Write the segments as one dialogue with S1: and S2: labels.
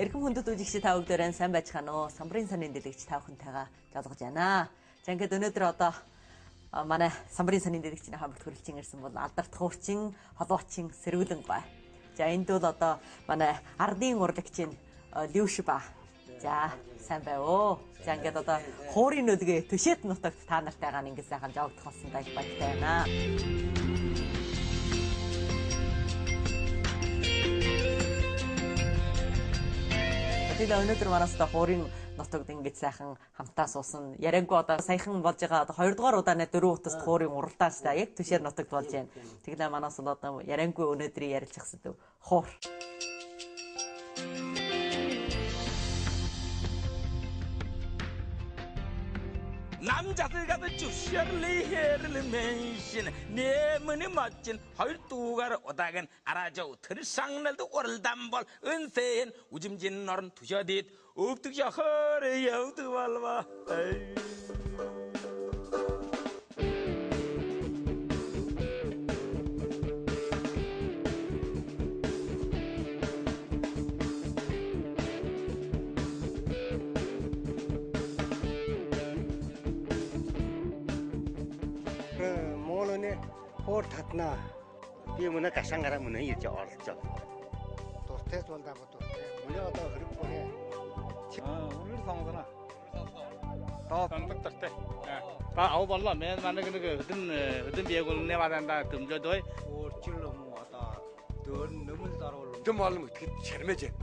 S1: Эрхэм хүндэт үзэгч та бүгдээрээ сайн байцгаана уу? Самбарын сонин дэлгэц та бүхэнтэйгээ жолгож байна. За ингээд өнөөдөр одоо манай самбарын сонин дэлгэцийн хамт хүрэлцэн ирсэн бол Алдарт хуурчин, холуучин сэрүүлэн гой. За энд бол одоо манай ардын урлагчийн Люшба. За сайн бай оо. За ингээд одоо хуурын нөлгөө төшөөт нутагт та нартайгаа ингээд сайхан жогдох болсон даа баяртай байна. Тэгээд өнөөдөр манаас та хуурын нутагт ингэж сайхан хамтаа суусан. Яриаггүй одоо саяхан болж байгаа одоо 2 дугаар удааны 4 утаст хуурын уралдаан та яг төшөр нутагт болж байна. Тэглээ манаас одоо яриаггүй өнөөдрийн ярилцах сэдв хуур.
S2: 남자들 가도 주셔를 해를 맨신 내 문이 멋진 헐두가를 오다간 알아줘 들상날도 오를담벌 은세엔 우짐진 너른 두셔딧 읍득셔 허리 여우드 발바
S3: Хор татна би мөнө гашангара мөнө ирж оролцоо. Дуртай болдоо дуртай. Мөнө одоо хөрөг бүрээ.
S4: 오늘 상관아. 더 상득들때. 다 아우 발라 맨 만나 그 어떤 비행을 내와단다 금저도
S3: 오질로 뭐 왔다. 더 너무 따라올.
S5: 좀 말하면 그 제르메제.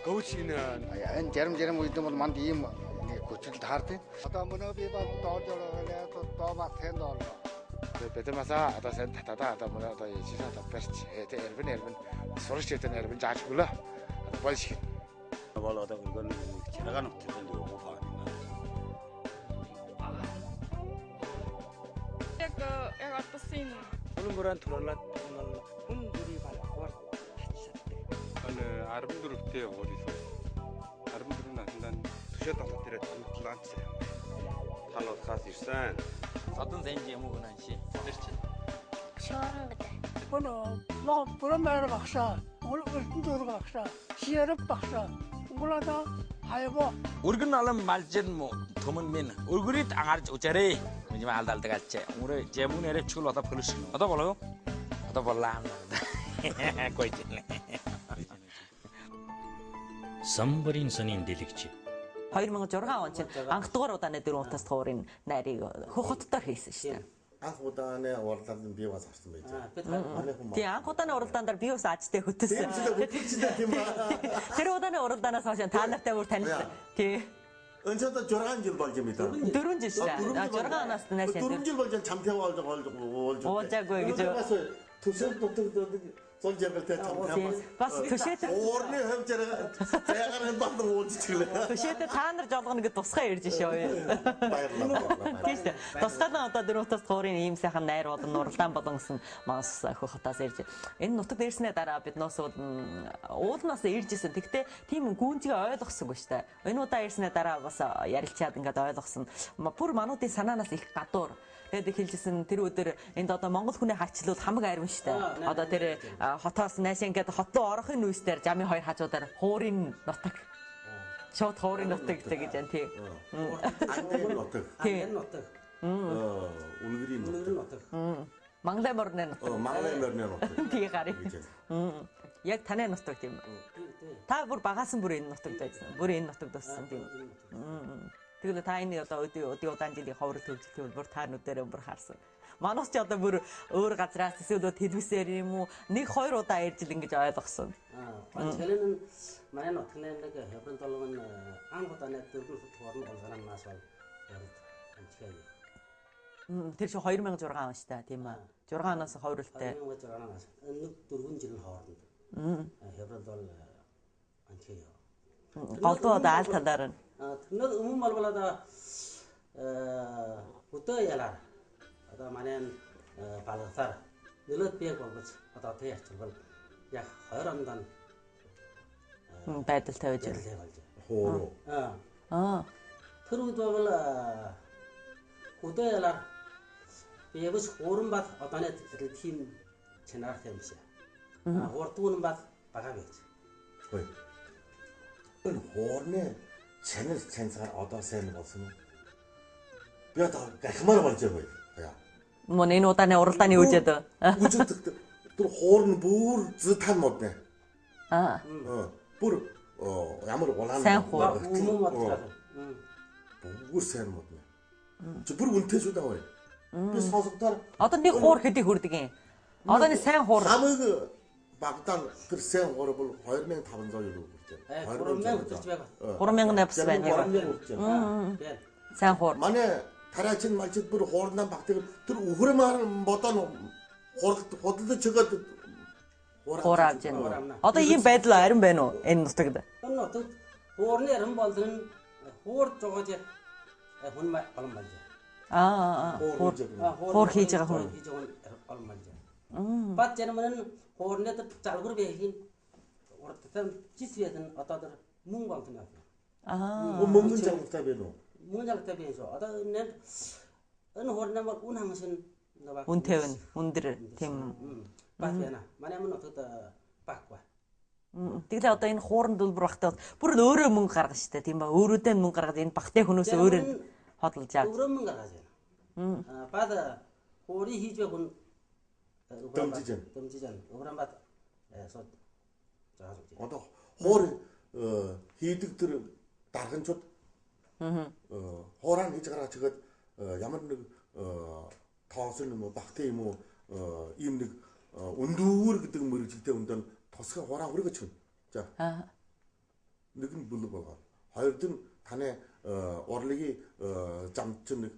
S5: 거우치는
S3: 아야 엔 제름 우리도 뭐 만디 임 고칠 다르대. 아다 머너 비바 도저러래 또 마텐도
S5: 베트마사 아다 센 타타다 아다 뭐라 아다 예시사 다 베스트 에테 엘빈 소르시에테 엘빈 자치굴라 아다 벌시
S3: 벌어다 이건 지나가는 어떻게 요거 봐.
S6: яг атсан
S2: 오는 거란 돌아라 혼들이 발과
S4: 아니 아름드럽대 어디서 아름드러운 한단 두셨다 것들에 란치 탈로 가시산
S2: 어떤 생지 뭐는 씨 그렇지
S7: 시원한 거다.
S8: 뭐 그런 말을 박사 오늘 울도 박사 시에르 박사 몰라다 하이고
S2: 우리는 알람 말진 뭐 도문 민 얼굴이 당할 오자래 이제 말달 때같이 우리 제문에 랩출 왔다 벌으시는 어다 볼어요 어다 볼라 거이지네
S9: Самбарын сонин дэлгэч
S1: 2006 он чинь анх дугаар удааны 4 утаст хуурын найрыг хөх хотдоор хийсэн шүү дээ.
S3: Анх удааны уралдаанд би бас харсан байж.
S1: Тий анх удааны уралдаанаар би бас ажтай хөтөсөн. Тэр удааны уралдаанаас хойш та нартай бүр танилцсан. Тий.
S3: 언제부터 6일 болж 입니다.
S1: 4 жил шүү. 6 оноос нааш.
S3: 4 жил болж 잠태워 олж.
S1: Уулзаагүй гэж.
S3: төсөл 솔제벨 때 잠태워.
S1: бас төшөөд
S3: 오르ны хөвчээр заяагаар банд уулзчихлаа.
S1: төшөөд та нар жолгоно гэж тусгай ирж шээ.
S3: Баярлалаа.
S1: Тийм шүү. Тусгайдаа одоо 4 утаст хуурын ийм сайхан найр болон уралдаан болгонсон манс хөх хотоос ирж. Энэ нутагт ирснээр дараа бид нөөс уулнаас иржсэн. Тэгтээ тийм гүнзгий ойлгосонгүй шүү дээ. Энэ удаа ирснээр дараа бас ярилцаад ингээд ойлгосон. Бүр мануудын санаанаас их гадуур. Тэгээд хэлжсэн тэр өдөр энд одоо монгол хүний хачлал хамаг ариун штэ. Одоо тэр хотоос нааш ингээд хот руу орохын үстээр жамын хоёр хажуудаар хуурын нутаг. Шууд хуурын нутаг гэж байна тий.
S3: 안된 нутаг.
S1: 안된
S3: нутаг. 울그린 нутаг.
S1: Манглай морны нутаг.
S3: Манглай морны нутаг.
S1: Тий гарыг. Яг таны нутаг тийм. Та бүр багаасан бүр энэ нутагд байсан. Бүр энэ нутагд бассан тийм. Тэгэл та энэ одоо өдөө удаан жилийн ховор төвчлөл бүр та нүдэрээ бүр харсан. Манус ч одоо бүр өөр газраас эсвэл телевизээр юм уу 1-2 удаа ирж ил ингэж ойлгосон.
S10: 저는 많이 어떻게 내는 그 해본 돌로는 아무것도 안 했던 그 토론 공사는 마서
S1: Тэр чи 2006 он шүү дээ тийм ээ. 6 оноос ховролтой.
S10: 2006 оноос нэг 4 жил хооронд. 해본 돌 안치요.
S1: Голдуу одоо аль талаар нь
S10: 근데 말보다 부터야라. 아다 만엔 발사라. 늘었 비고 그치. 아다 돼. 저걸 약 허런단
S1: байдал тавьж байна.
S3: 호로.
S10: 그러고도 볼 부터야라. 비고 호른밭 어떤에 팀 채널 템시야. 호르투는 밭 바가겠지.
S3: 왜?
S11: Энэ хоорны чанар цанцаар одоо сайн болсон уу? Би одоо гахмаар болж байгаа юм.
S1: Мөн энэ удааны уралдааны үжээд.
S11: Үжээд тэр хоор нь бүр зэтан мод нэ. Бүр ямар улаан
S1: сайн хоор.
S11: Бүр сайн мод нэ. Чи бүр үнэтэй шүү дээ. Би сонсогдоор
S1: одоо нэг хоор хэдий хүрдэг юм. Одоо нэг сайн хоор.
S11: Хамаг Багтаан тэр сайн хоор бол 2500 евро хүрдэг.
S10: 3000 хүрч байгаа.
S1: 3000 навс байна.
S10: 3000 хүрч байгаа.
S1: Сайн хоор.
S11: Манай тарачин малчид бүр хоорнаа багтыг тэр өхрмаар бодоо худалдаж чигээд
S1: хоор авч байна. Одоо ийм байдал харин байна уу энэ нутагт?
S10: Энэ нутагт хоорны арим болон хоор жогож хүн олон болж
S1: байна. Хоор хийж байгаа хүн
S10: олон болж байна. Бат жирмэн хоорны залгуур бэхийн урдтан жисвэдэн одоо тэр мөн болтон байна.
S11: Мөнгөн жагтай байна уу?
S10: Мөн жагтай байна шүү. Одоо энэ хоорны бол үн хангасан
S1: үн тавина. Өндөр тийм
S10: бат байна. Манай мөн нутагт баггүй.
S1: Тэгэлээ одоо энэ хоорн дулбар багтаа бүр өөрөө мөнгө гаргана штэ тийм ба өөрөөдөө мөнгө гаргаад энэ багтай хүмүүс өөрөө хотлж авч.
S10: Өөрөө мөнгө гаргаж байна. Бат хоори хийж байгаа хүн дөмжиж байна. Өөрөөр бат сод зааж.
S11: Одоо хоор хийдэг тэр дарганчууд хоороо хийж гаргаж чигээд ямар нэг тоосон юм уу багтай юм уу ийм нэг өндүүр гэдэг мөрөжлтэй өндөн тосгоо хоороо хүргэж байна. За. Нэг нь бүлэг байгаа. Хоёрд нь таны урлагийн замд чинь нэг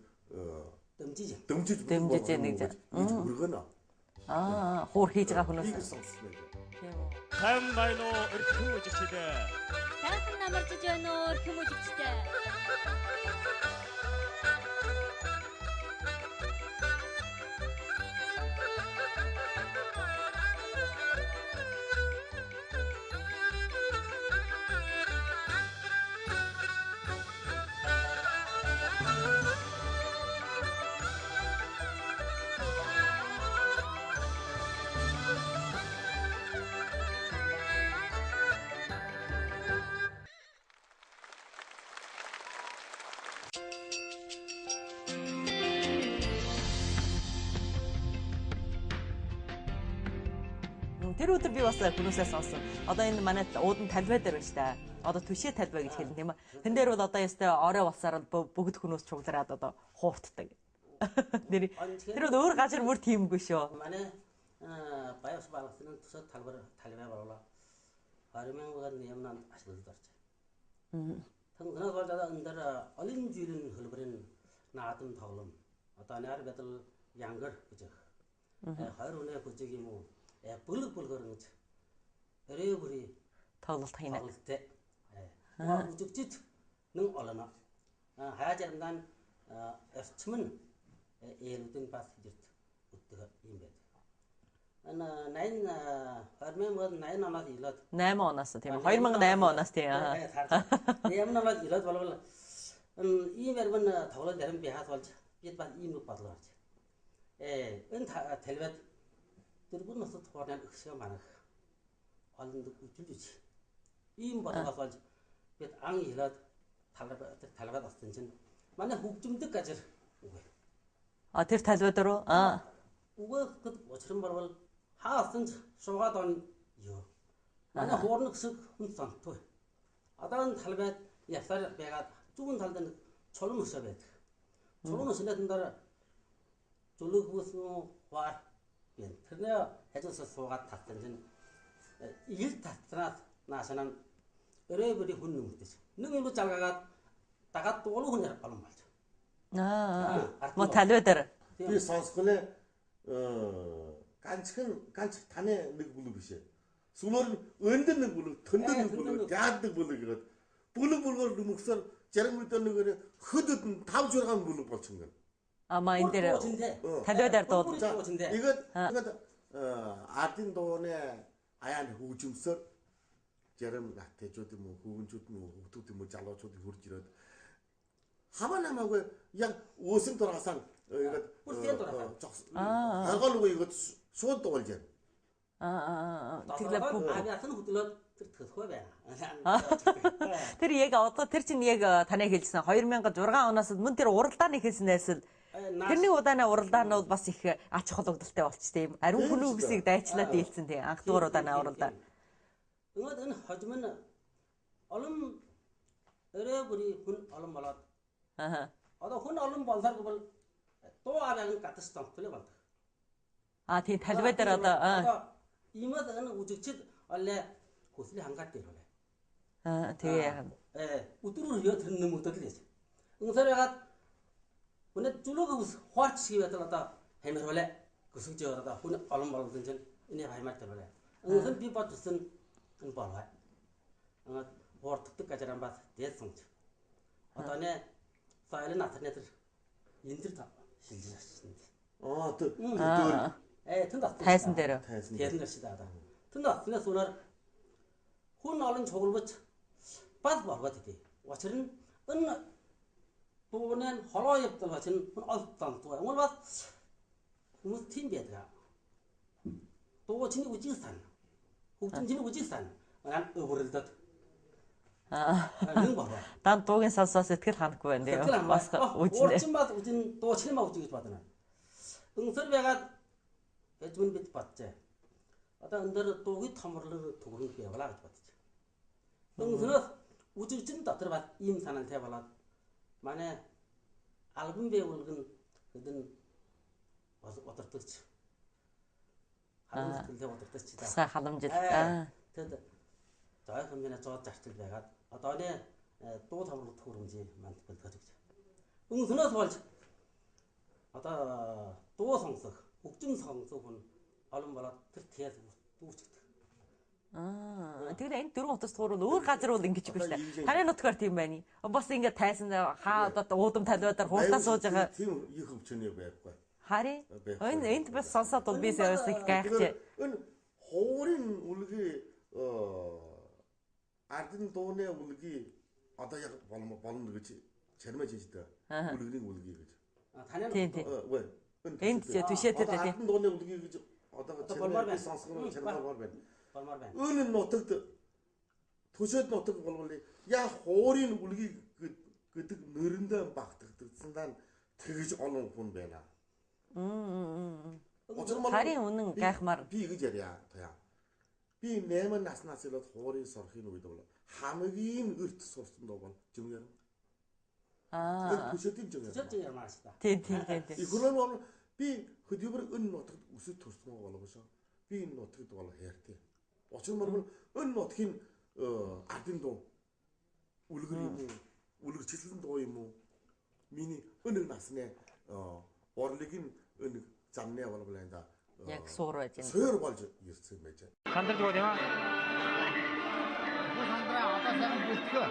S11: дэмжиж
S1: нэг
S11: хүргэнэ.
S1: Хуур хийж байгаа хүмүүс.
S12: Сайн байна уу эрхэм үжигчдээ.
S13: Сайхан намарчж байна уу эрхэм үжигчдээ.
S1: Тэр өдөр би бас хүмүүсээ сонссон. Одоо энэ манай уудан талбай дээр байна шүү дээ. Одоо түшээ талбай гэж хэлнэ тийм ээ. Тэн дээр бол одоо ястай орой болсаар бүгд хүмүүс чуглараад одоо хууртдаг. Тэр бол өөр газар бүр тиймгүй шүү.
S10: Манай баяс балгасны төсөд талбай болоо. 2000-аар нэмнанд ашиглаж орж байна. Тэнгэнээс болж одоо энэ дээр олон жилийн хөлбөрийн наадам тоглоом. Одоо нэр байтал янгар гэж. 20 өнөө бүжиг юм уу? Бүлэг гэж өрөө бүрий
S1: тоглолт хийнэ.
S10: Бүжигчд нэг олно. Хаажрамдан эрчмэн ээлүүдэн бас хийрт өтгөө юм байд. Ана 2008 оноод илээд
S1: 8 оноос тийм 2008 оноос тийм.
S10: Ямар намайг илээд болвол ийм ярман тоглолт ярим би хаад болж бид бас ийм нэг бодлоо гарч. Энэ талбайд тэр бүр насад хоорны өгсгөө манах олонд үжилж ийм бодлогоос болж бид ан илээд талбайд оцсон чинь манай хөгжимдөг газар үгүй.
S1: Тэр талбай дээр
S10: үгүй гэд учран болвол хаасан суугаад он ёо. Манай хоорны өсөг хүн сонтой. Одоо энэ талбайд ясаар байгаад зүүн талд нэг чулуун өсөө байдаг. Чулуун өсөнд дээр зүлэг хүснүү хаар байна. Тэрнээ хажуусаа суугаад татсан чинь ил татранаас наашаа өрөө бүрий хүн нүмтэйс. Нэг юм залгаагаад дагаад дуулуу хүн олон болж.
S1: Мо талбай дээр
S11: би сонсгонэ ганц таны нэг бүлэг биш ээ. Сүмөр өндөр нэг бүлэг, төндөр нэг бүлэг, гад нэг бүлэг гэдэг. Бүлэг дүмгсээр зарим үед нэг хөдөд нь 5-6 бүлэг болчихно.
S1: Ама энэ дээр талбай дээр дууд.
S11: Тэгээд ардын дууны аяан хөгжимсөөр зарим натежууд юм уу, хөвгөнчүүд юм уу, хүүхдүүд юм уу, залуучууд хурж ирээд хаваа намаагүй яг өөсөн дургасаа ингээд аргал үгүй ингээд шууд дуулж байна.
S1: Тэглээ бүх.
S10: Авиатын хөдлөөд тэр төсхөө байна.
S1: Тэр яг одоо тэр чинь яг танай хэлсэн 2006 оноос мөн тэр уралдааны хэлснээс л тэрний удааны уралдаанууд бас их ач холбогдолтой болчих тийм. Ариун хүн үгсийг дайчлаад дийлсэн тийм. Анх дугаар удааны уралдаан.
S10: Ингээд энэ хожим нь олон өрөө бүрий хүн олон болоод. Одоо хүн олон болсоор бол дуу авиаг гадаж цогцлоо болдог.
S1: Тийм талбай дээр одоо
S10: иймээд энэ үжигчд олээ хөслийн хангаад дээр болоо.
S1: Тэгээ
S10: өдрөөр яа тэр нэмэгдэл л яа. Үнсээр ягаад өнөө зүлөг ус хуарч хийгээд одоо хамир болоо. Гүсгэж яваад одоо хүн олон болгон чинь энийг хаймаар тэр болоо. Үнсээр би бодсон энэ болоо. Ингээд хуурддаг газар амбас дээд сонч. Одоо нэ файл натны тэр энэ тэр шилжсэн.
S1: Тэнд тайсан дээр.
S10: Тайсан дээр шүү дээ. Тэнд атнаас үнээр хүн олон чугалбаж бад боргоод идэв. Учир нь энэ дүүнэн хороо явдал чинь хүн олдсон туга. Уул бас хүмүүс тийм байдаг. Дуу чиний үжиг сан. Хөгжим чиний үжиг сан. Манайд өвөрлөдөд. Энэ бороо.
S1: Дан дуугийн сонсоос сэтгэл ханахгүй байна тийм. Бас үжнэ.
S10: Урчин бат үжин дуу чинь маа үжиг гэж бодно. Өнсөр байгаад эзмэн бид батжээ. Одоо энэ дээр дуугийн томрлог төгрөг явуулаа гэж бодчих. Өнсөрөөс үжигчин дотор бас ийм санаатай болоод манай альбом байгуулгын хэдэн одортогч халамжтай одортогч та.
S1: Сая халамжил.
S10: Тэгэд зай хэмжээний 100 зарчил байгаад одооны дуу томрлог төгрөмжийн манд бэлтгэж гэж. Өнсөрөөс болж одоо дуу сонсох, хөгжим сонсох хүн олон болоод тэр театр дүүчдэг.
S1: Тэгэхээр энэ дөрвөн утас туурал өөр газар бол ингэж биш үү? Таны нутгаар тийм байна. Бас ингэ тайсан хаа одоо уудам талбайдаар хууртаа сууж байгаа.
S11: Тийм их хөвчний байхгүй.
S1: Харин энд бас сонсоод бол би саяас их гайхжээ.
S11: Энэ хуурын үлгий ардын дууны үлгий одоо яг болно гэж чармаж хийжтэй. Үлгэрийн үлгий гэж.
S1: Энд түшээтэй тийм.
S11: Ардын дууны үлгий гэж одоо чармаж сонсгоно чармаар байна. Өнө нутагт төсөөд нутаг болвол яа хуурын үлгий гэдэг нөрэндөө багтагдсан даа тэгэж олон хүн байна.
S1: Харин үнэн гайхмаар
S11: би гэж ярья таа. Би 8 наснаас илээд хуурын сорхын үед бол хамгийн өрт сурсан доо бол жимгэр. Төсөөдийн жимгэр.
S10: Төсөөдийн ямаас та.
S1: Тийм.
S11: Ихрэн бол би хөдөлмөр өн нутагт өсөж төрсөн боловсоо. Би энэ нутагт бол хайртай. Учир нь энэ нутгийн ардын дуу үлгэр юм уу? Үлгэрчлэн дуу юм уу? Миний өнөг насны орлогийн өнөг замны болов энэ да.
S1: Яг суур байж байна.
S11: Суур болж ирсэн байж байна.
S4: Сандрж байгаа юм аа.
S3: Сандраа одоо сайн бүтгэв.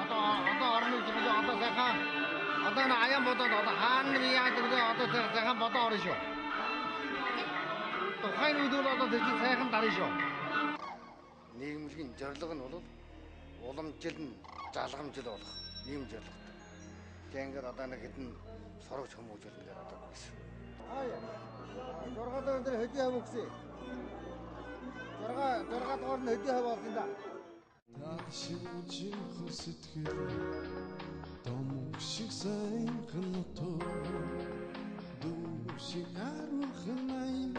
S3: Одоо орны зэрэг одоо сайхан одоо н аян бодоод одоо хаана би яаж гэдэг одоо сайхан бодоо орно шүү. Тухайн үед бол одоо тэр сайхан дарна шүү. Нийгэмлэгийн зорилго нь бол уламжил нь залгамжил болох ийм зорилготой. Тэгэнгэр одоо нэг хэдэн сорогч хүмүүжил нэг одоо гэсэн. Дөргад өндөр хөдөө хав өгсөн. Дөргад орн хөдөө хав болсон да.
S14: Ташиж хөсөтгэл том шиг сайхан нутуу дүүшиг харухан айн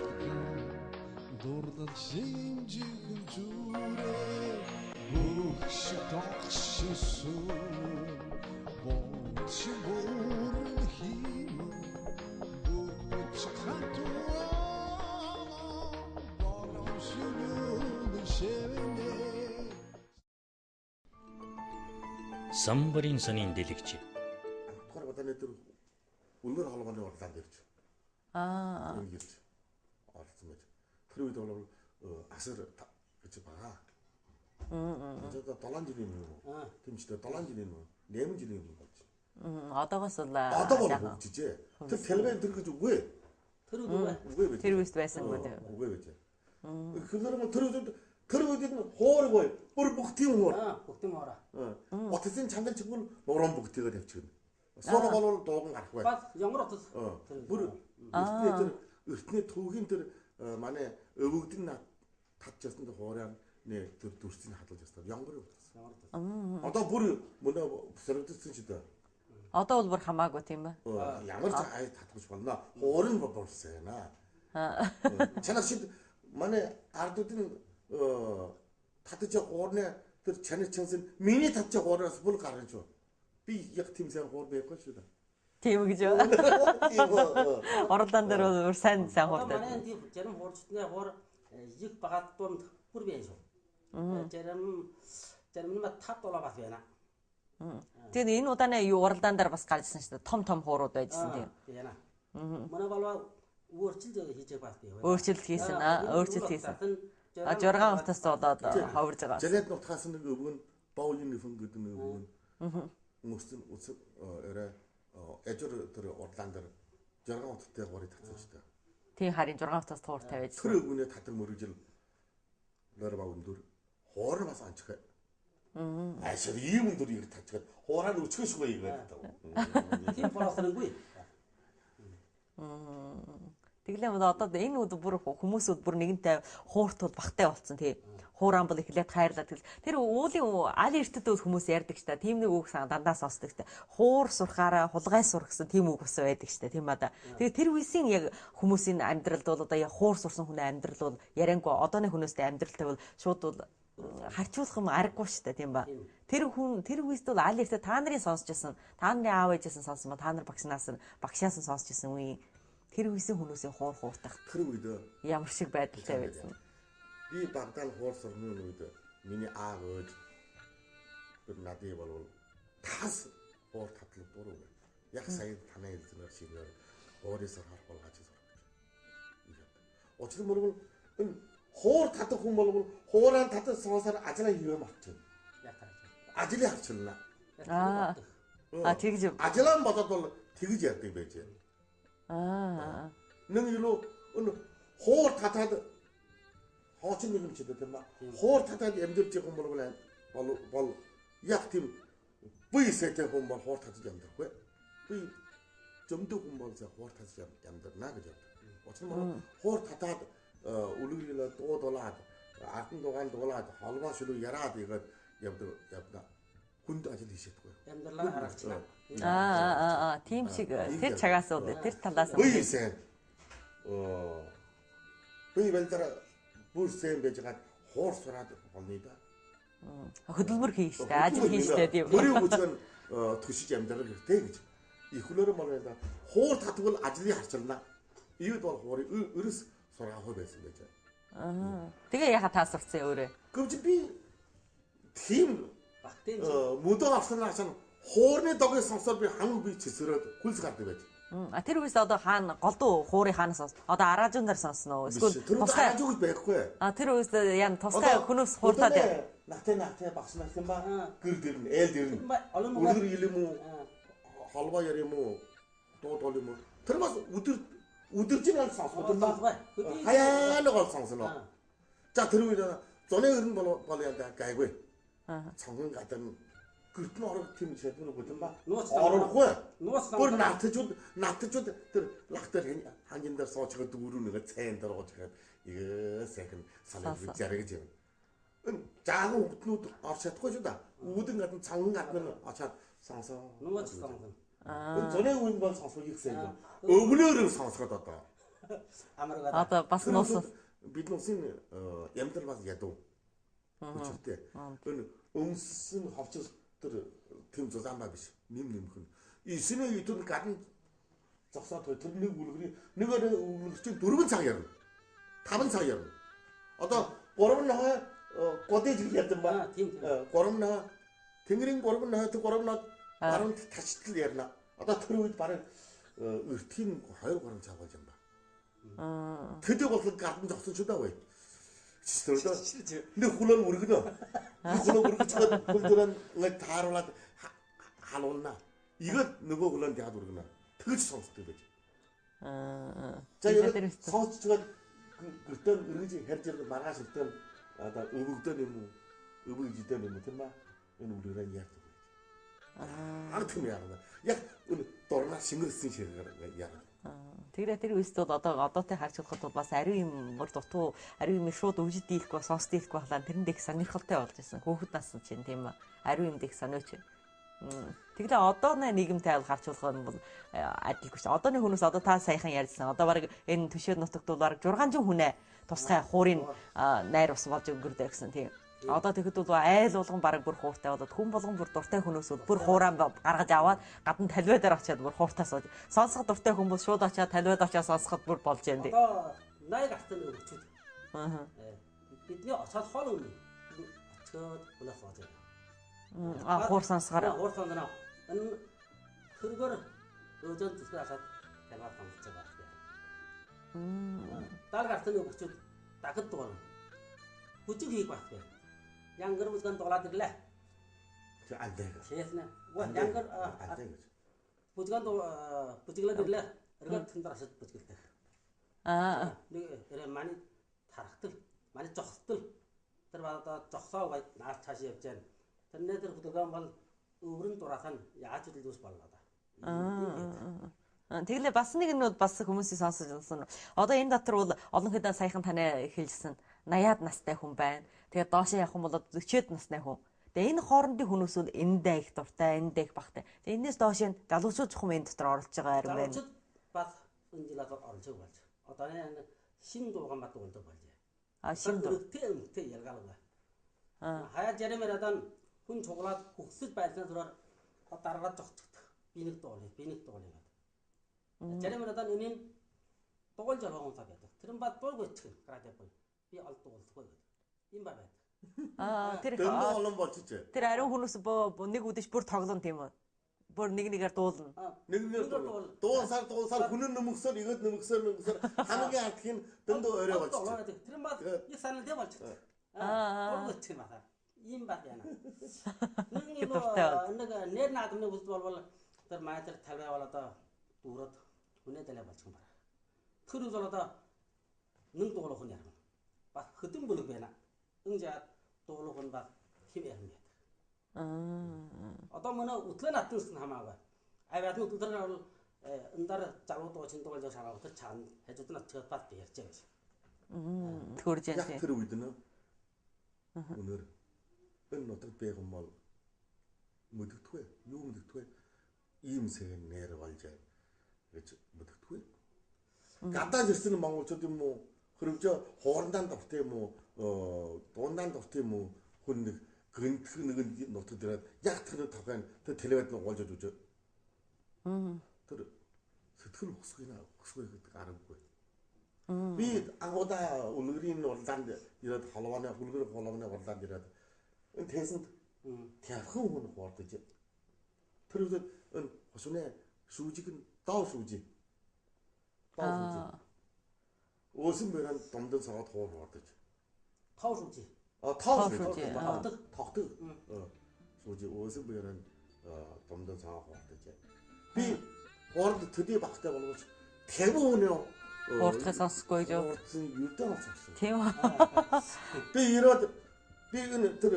S14: дурдал шинжиг зүрээ бүгшиг тогшиг сүү бончиг бүрэн хим бүгчиг хатуа боромшиг шэвэнэ
S9: Самбарын сонин дэлгэч.
S11: Тухайн удааны дээр өнөр холбооны уралдаанд ирж. Ингэж орсон байж. Тэр үед бол асар гэж байгаа. Тэгээд 7 жилийн өмнө. Тэмчтэй 7 жилийн өмнө, 8 жилийн өмнө болж.
S1: Одоогоос бол
S11: одоо бол хөгжижээ. Тэр телевизэн тэр гэж үгүй.
S1: Тэр үст байсан юм байна.
S11: Үгүй байж. Тэр үед нь хуургүй бүр бүгтийн хуур.
S10: Бүгтийн хуураа.
S11: Утсын чандан чигүүл нуран бүгтийгээ тавьчихна. Суур бол дууган гарах бай.
S10: Бас ямар утас?
S11: Бүр эртний төвгийн тэр 만에 어부든 나 탔졌는데 호란 네 둘씩 하도록 했어. 양보를 했어. 어떤 불이 뭐나 부서르듯 쓰시다.
S1: Одоо бол бүр хамаагүй тийм ба.
S11: Ямар ч ай татгаж болно. Хоорн болсоена. Чанаа шид манай ардуудын татж хоорны тэр чанаа чансан миний татж хоороос бүр гаргаж байна. Би яг тийм сайн хоор байхгүй шүү дээ.
S1: Тийм гэж юу? Орлон дээр бүр сайн хууртай.
S10: Манай тийм зарим хуурчдны хоор их багат дунд бүр байна шүү. Зарим нь тав долоо бас байна.
S1: Тэгээд энэ удааны юу уралдаан дээр бас гарчсан шүү дээ. Том хуурууд байжсэн тийм.
S10: Яна. Манай балва өөрчлөлт хийж байгаа байх.
S1: Өөрчлөлт хийсэн. Өөрчлөлт хийсэн. Жургаан утас болоод ховрж байгаа.
S11: Жалет нутгаас нэг өвгөн боулын нэфэн гэдэг нэг өвгөн. Мөстөн үсэг өрөө эжөр тэр уралдаан дээр жургаан утастай горыг татсан шүү дээ.
S1: Тийм харин жургаан утас туур тавьж.
S11: Тэр өвгөнөө татар мөрөжл нөр ба өндөр хоорн бас анчих. Ашиг ийм өндөр их татчихад хоороо өчгөшгүй игээд тав.
S10: Тийм болохгүй.
S1: Тэглээ одоо энэ үд бүр хүмүүсүүд бүр нэгэнтэй хууртууд багтай болцсон тий. Хууран бол эхлээд хайрлаад тэгэл. Тэр уулын аль эртэд хүмүүс ярьдаг ч та тийм нэг үг сан дандаа сонсдог та. Хуур сурахаараа хулгай сур гэсэн тийм үг бас байдаг ч та тийм аа. Тэгээ тэр үеийн яг хүмүүсийн амьдралд бол одоо яг хуур сурсан хүний амьдрал бол яриангүй одооны хүмүүстэй амьдралтай бол шууд бол харьцуулах юм аргагүй шүү дээ тийм ба. Тэр үеэд бол аль эртээ та нарын сонсч байсан, та нарын аав ээжээс сонсон ба та нар багшаас сонсч байсан үе тэр үеийн хүмүүсийн хууртах.
S11: Тэр үед
S1: ямар шиг байдалтай байсан.
S11: Би багтаал хуур сурны үед миний аав ээж тэр надад бол тас хуур татлаг дуруу. Яг сая танай хэлснээр шинээр хуурээс харах болгож сурах. Учир нь бол энэ хуур татах хүн бол хуурaan татах сонсоор ажлаа хийгээ марчихна. Ажлыг харчихна.
S1: Тэгж
S11: ажлаа бодоод бол тэгж ярьдаг байж байна. Нэг юу хуур татаад хоочин нэг юм ч гэдэг юм ба. Хуур татаад амьдэрч байгаа хүн бол яг тийм бие сэтэй хүн бол хуур татаж амьдахгүй. Би зөмдөг хүн бол хуур татаж амьдарна гэж боддог. Учир нь хуур татаад үлгэрэл дуулаад артын дугаан дуулаад холбоо шүлүү яраад игээд явдаг. Хүнд ажил хийшээдгүй.
S10: Амьдралаа харагчлаа.
S1: Тийм шиг тэр цагаас уу тэр талаас нь.
S11: Бие сайн. Би бэлдэр бүр сайн байж гад хуур сураад болно да.
S1: Хөдөлмөр хийх штэ, ажил хийх штэ тийм.
S11: Өөрийн үзэн төшиж амьдрал хэрэгтэй гэж. Ихлөөр мөн да хуур татвал ажлыг харчилна. Ийд бол хуурыг өрөөс сургаах байсан гэж.
S1: Тэгээ яха та сурцсан өөрөө.
S11: Гэвч би тийм мөдөө авснаас хуурны догийг сонсоод би хамгийн би чисрээд хүлс гардаг байж.
S1: Тэр үеэс одоо хаана голдуу хуурын хаанаас одоо араажун дээр сонсноо эсвэл
S11: тусгай араажууд байхгүй.
S1: Тэр үеэс яа тусгай хүнээс хууртаад
S11: натэ багснаас юм ба гэр дэрнэ ээл дэрнэ өнөр юм уу холбоо яр юм уу дууд юм уу тэр бас өдөржин аль сонсох байна. Хаяа нэг ол сонсно. За тэр үед зуны өрн бол яа гайгүй. Цонгон гадар гэртэн орох тийм шийдвэр өгсөн ба. Орохгүй. Бүр натчууд тэр лагтар хангин дээр сууж байгаа дүүрүү нэгэ цайн дээр гоож хаад сайхан салаа жаргаж юм. Жаахан хөтнүүд орч чадахгүй шүү да. Үүдэн гадна цонгон гадна очоод сонсоо.
S10: Нууц сонсон.
S11: Зуны үн бол сонсох их сайн. Өвнөөр сонсоход одоо.
S1: Одоо бас нуусан.
S11: Бид нуусын ямдар бас ядуу. Өчигтэй. Өмсөн ховчил тэр тэм зузаамаа биш. Нэмхэн. Исний идүүн гадна зогсоод тэр нэг үлгэрийн нэгээр үлгэрчин 4 цаг ярина. 5 цаг ярина. Одоо 3 нохой годыг ярьсан ба. 3 нохой тэнгэрийн 3 нохой 3 нохой баруун тачтал ярина. Одоо тэр үед бараг өртгийн 2-3 цаг болж юм ба. Тэдэг бол гадна зогсон шүү дээ бай. Нэг хүлэн өргөнө. Хүлэн өргөцөд хүлдэрэн нэг тааруулаад халуулна. Игээд нөгөө хүлэн яад өргөнө. Тэгж сонсдог байж. За яг сонсцоод гэртээ өргөж харж ирэх маргааш өртөө одоо өвөгдөн юм уу? Өвөг жидэн юм тийм ба? Энэ үлгэрэн яардаг. Ард юм яарна. Яг дурнаа шимэрсэн ширгээр яарна.
S1: Тэр үстэй одоотой харж байхад бол бас ариун юм мөр дутуу ариун юм шууд өвжид дийлэх ба сонс дийлэх байхлаа тэрэнд их сонирхолтой болж байсан. Хүүхэд насны чинь тийм ариун юмд их сониоч. Тэглээ одооны нийгэмтэй авал харж болох юм бол адилгүй ш. Одооны хүмүүс одоо та саяхан ярьсан. Одоо баг энэ төшөөд нутагт бол баг 600 хүнээ тусгай хуурын найр ус болж өнгөрдөг гэсэн тийм. Одоо тэгэхэд бол айл болгон баг бүр хууртай болоод хүн болгон бүр дуртай хүмүүс бүр хуураа гаргаж аваад гадна талбай дээр очиад бүр хууртаа сууж. Сонсох дуртай хүмүүс шууд очиад талбайд очиад сонсоход бүр болж юм дээ.
S10: Одоо 80 гартаа нэг өчүүд. Аа. Бидний очиод хоол өгнө. Очиод хүлээс сууж байна.
S1: Хуур сонсгороо.
S10: Хуур сонсгороо. Энэ хөргөр өжөөд зүсгээ асаад танаар сонсож байгаа. Дал гартаа нэг өчүүд дагад дуурна. Бүжиг хийх байх вэ? Янгар бүзгэн тоглоод ирлээ.
S11: Чи алдаг.
S10: Честна. Янгар алдаг. Бүжиглээд ирлээ. Эргээд тэндэр асаад бүжиглээ. Нэг манай тархтал, манай зогсдол тэр одоо зогсоо гай наас цааш явж байна. Тэрнээ тэр хөдөлгөөн бол өврөн дураах нь яаж үл ус боллоо да.
S1: Тэглээ бас нэг нь бас хүмүүсийн сонсож байна. Одоо энэ дотор бол олон хэдэн саяхан таны хэлсэн 80-аад настай хүн байна. Тэгээд доошоо явах юм бол 40-д настай хүн. Тэгээд энэ хоорондын хүмүүс бол эндээ их дуртай, эндээ их багтай. Тэгээд энэс доош нь залуучууд зөвхөн энэ дотор оролцож байгаа юм байна.
S10: Залуучууд бас энэ жил оролцож болж. Одоо энэ шин дууган бат болдог болж.
S1: Шин дуу.
S10: Тэ ялгаалгаа. Хаяа жаримэрадан хүн цуглаад хөгсөж байснаа зураар дараагаад зогцдог. Би нэг дуулаа гэдэг. Жаримэрадан энэ дугуулж байгаа хүн цаг байдаг. Тэр нь бат дуулгүй чих градиа бай. Би олд дуулахгүй гэдэг. Ийм ба байдаг.
S1: Тэр
S11: олон болчих.
S1: Тэр ариун хүмүүс нэг үдэш бүр тоглоно тийм үү? Бүр нэгээр дуулна.
S11: Нэг дуусаар хүн нөмгсөөр игээд нөмгсөөр хамгийн алдхийн дөндөө өрөө болчих.
S10: Тэр нь бат их санал дээр болчих. Дуулгүй чих маа. Ийм ба яана. Нэг нэр наадмын үст болвол тэр маятар талбай болоод дүүрээд хүнээ далай болчих юм байна. Тэр үл болоод нэг дуулах нь ярина. Бас хөдөн бүлэг байна. Ингээд дуулах нь бас хим ярина. Одоо манай үтлэн атнаас нь хамаагүй. Аваад нь үтлэр бол эндар залуу дуучин дуулж шараад тэр чаана хажууд нь атгаад бас ярьж байгаа юм.
S1: Төрж яа.
S11: Яг тэр үед нөө. Өнөр энэ нутагт байх юм бол мэддэггүй. Юу мэддэггүй. Ийм сэгэн нэр болж байна гэж мэддэггүй. Гадаад ирсэн монголчууд юм уу? Хөрөвжөө хоорондоо дуртай юм уу? Дундаа дуртай юм уу? Хүн нэг гэнтх нэг нутагт ирээд яг тэр тавхайн тэр телевизэд нь голж өгч. Тэр сэтгэл хөсгөө гэдэг аргагүй. Би агуудаа үлгэрийн уралдаанд ирээд холбооны уралдаанд ирээд энэ тесэнд тавхан хүн хоордож. Тэр үед энэ хосны шүүжиг нь доо шүүжиг. Oosin бэрэн домдон сагад хоор хоордож.
S10: Тав шүүжиг.
S11: Тав шүүжиг. Тогтог. Шүүжиг oosin бэрэн домдон сагад хоордож. Би хоорд төдий багтай болгож 50 өнөө
S1: хоордохыг сонсохгүй юу?
S11: Хоордсон юутай сонссон.
S1: Тийм үү.
S11: Би ирээд би энэ тэр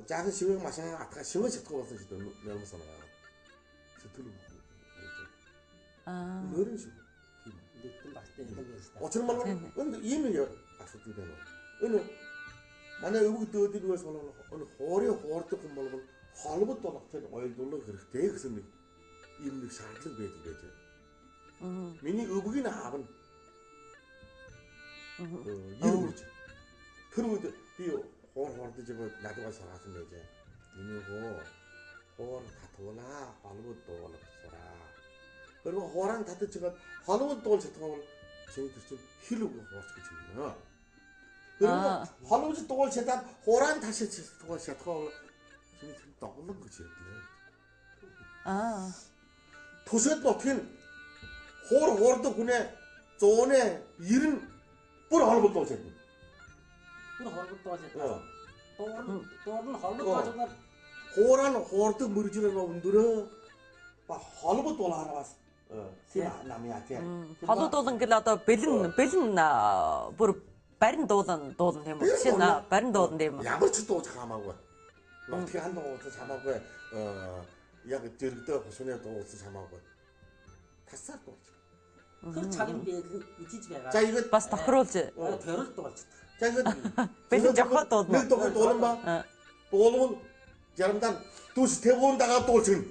S11: жаахан шивэг машин атгаа шивэг шатах болсон шүү дээ. Нэрмэ санаа. Сэтгэл нөрөн шүү. Учир нь энэ ийм асуудал байна. Энэ манай өвөг дөөдөлгөөс болов энэ хоорын хоордог хүн бол холбод болох тэр ойлдуулах хэрэгтэй гэсэн нэг ийм нэг шаардлага байж. Миний өвөгийн аав нь юу гэж тэр үед би хоордож байгаа надад сараасан байж. Миний хоор татуулаа холбод дуулахсараа. Тэр хоорон татаж байгаа холбод дуул чадхаа бол чинь тэр чинь хил үг хоорч гэж юм. Тэр холбод дуул чадаад хураан ташиж чадхаа бол чинь доглог гэж ярьдаг. Төсөд нутгийн хоордог хүнээ 190 бүр холбод дуул чадна.
S10: Бүр холбод дуул чадна. Доор нь холбод дуул чадна.
S11: Хураан хоордог мөржлөө өндөрөө ба холбод дуулаараа бас
S1: холбод дуулан гэл одоо бэлэн бүр барин дуулан тийм үү? Жишээ нь барин дуулан тийм үү?
S11: Ямар ч дууж хамаагүй. Нутгийн ханд дуулж хамаагүй. Яг зэрэгдээ хосны дуулж хамаагүй. Тасаар дуулж.
S10: 그 자기 үжиж байгаа.
S11: За 이거
S1: бас тохируулж
S10: төрөлд болж.
S11: За 이거
S1: бэлэн жохоод дуулна.
S11: нэг дуулан ба. Дуулвал заримдаа түс тэгүүн дагаад дуулчихна.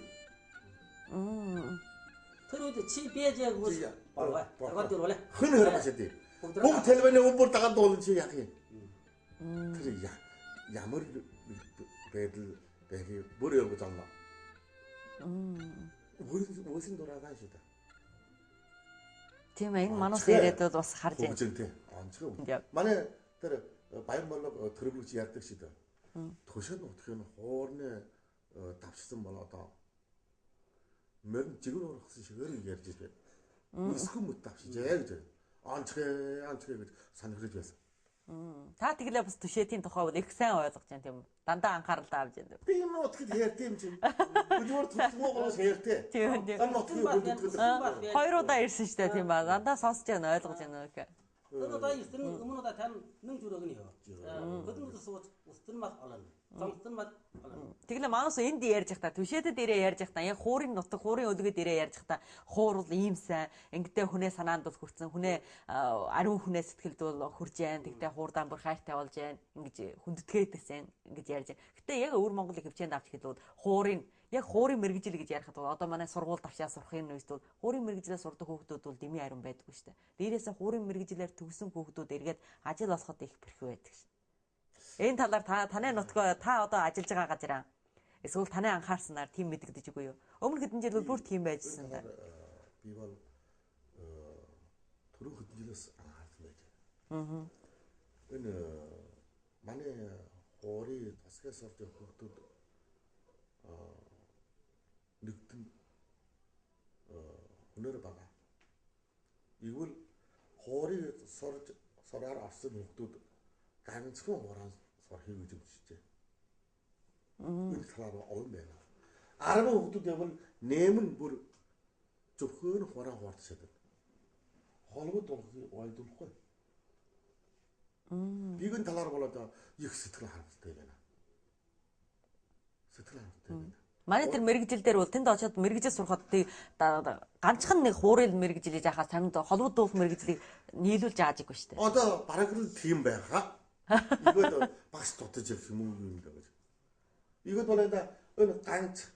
S10: Тэр үед чи бэж яг үс болоо. Тэгвэл дуулаа.
S11: Хин хөрөмсөд. Бүгд телевизны өмөр дагаад дуулна чи яах юм? Тэр ямар байдал байхи бүр явж байна. Өөрийн дураагаа шүү дээ.
S1: Тийм энэ манус ирээдүйд бас харж байна.
S11: Хөгжинтэй. Онцгой. Манай тэр баян болог төрөглөж ярьдаг шүү дээ. Төшөө нутгийн хоорны давчсан бол одоо мөрн жигүүр ургасан шигээр ярьж байна. Эсхэн мэт давчжээ гэж. Онцгой гэж сонирхож байсан.
S1: Та тэглээ бас түшээтийн тухай их сайн ойлгож байна тийм үү? Дандаа анхаарал тавьж байна.
S11: Би юм нутгад ярьдаг юм чинь. Өдөр тусгуугаас ярьдаг.
S1: Тийм. Хоёр удаа ирсэн шүү дээ тийм ба. Дандаа сонсож байна, ойлгож байна гэх.
S10: Одоо ирсэн өмнө удаа тань нэг жүрөөгний ёо. Өдөр сууж устын мал олно. Цамцсан мал олно.
S1: Тэглээ манус энд ярьж байхдаа түшээтэд ирээ ярьж байхдаа яг хуурын нутаг хуурын өлгөд ирээ ярьж байхдаа хуурал ийм сайн ингэдэ хүнээ санаанд бол хүрсэн хүнээ ариун хүнээ сэтгэлд бол хүрж जैन тэгтээ хуурдаан бүр хайртай болж जैन ингэж хүндэтгээдсэн ингэж ярьж байна. Гэтэ яг өвөр Монголыг хөвчөөнд авч хэлбэл хуурын яг хуурын мэрэгжил гэж ярихад бол одоо манай сургууль давшаа сурахын үед бол хуурын мэрэгжлээ сурдаг хүүхдүүд бол дэмий ариун байдаггүй шүү дээ. Дээрээсээ хуурын мэрэгжлээр төгсөн хүүхдүүд эргээд ажил олоход их бэрхүү байдаг шин. Энэ талаар таны нутгаа та одоо ажиллаж байгаа газар эсвэл таны анхаарснаар тийм мэдэгдэж үгүй юу? Өмнө хэдэн жил бүр тийм байжсэн да.
S11: Би бол түрүү хэдэн жилээс анхаарсан байж. Энэ манай хуурын тасгаас орж хүүхдүүд нэгдэн өнөр байгаа. Игвэл хуурын сороор авсан хүүхдүүд ганцхан хууран сорхийг гэж үзчихжээ. Энэ талаар олон байна. 10 хүүхдүүд явбал нэмэн бүр зөвхөн хууран хуурдчихдаг. Холбод болохыг ойлгохгүй. Бигэн талаар болоод их сэтгэл хангалттай байна. Сэтгэл хангалттай байна.
S1: Манай тэр мэрэгжил дээр бол тэнд очиод мэрэгжил сурахад ганцхан нэг хуурын мэрэгжилийг яхаа самд холбод дуулах мэрэгжлийг нийлүүлж аажиггүй шүү дээ.
S11: Одоо бараг л тийм байгаа. Игэл багш дутаж явах юм уу юм даа гэж. Игэл бол энэ ганц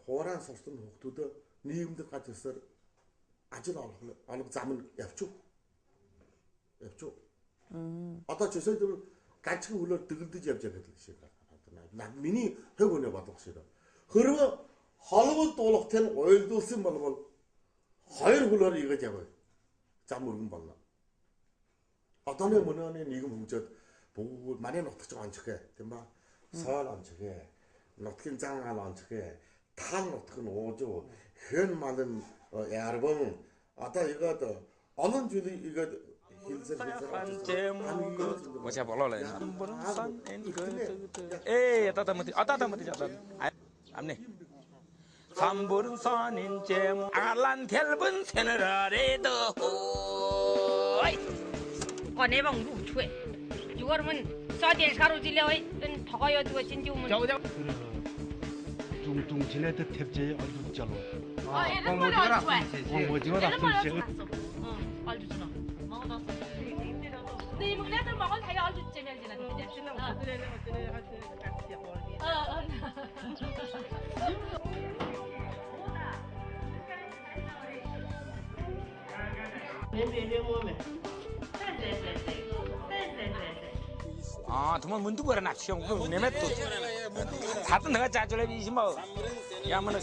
S11: хууран сурсан хүүхдүүд нийгэмд гаж өсөр ажил олох зам нь явчих. Одоо ч өсөд ганцхан хөлөөр дэгэлдэж явж байгаа гэдэг шиг байна. Миний хөв өнөө бодлого шиг. Хэрвээ холбод дуулах тань ойлдуулсан бол хоёр хөлөөр игэж яваа. Зам өргөн болно. Одооны мөнөөний нийгэм хөгжөөд бүгд манай нутагч онцгой тийм ба. Соол онцгой. Нутгийн зан гал онцгой. Тал нутаг нь ууж хэн малын ярбан одоо игээд олон жил игээд
S2: Macam boleh lah. Ada mati jalan. Amne. Samburun sanin jem alan kelbun senerare do.
S15: Còn nếu bằng đủ chuyện, chú con mình sao tiền sao rồi gì liệu ấy, tên thọ yo chú xin chú mình.
S16: 둥둥 지네드 탭제 얼굴 잘로.
S15: em mới nói chuyện.
S16: 뭐 지어라 풀시.
S15: 알주잖아. 먹어놨어. 네 이모 내가 먹은 다 알주 잼이잖아.
S2: 정말 문득 거라 납시오. 그 내매 또 다들 내가 자주래 이시 뭐. 야만은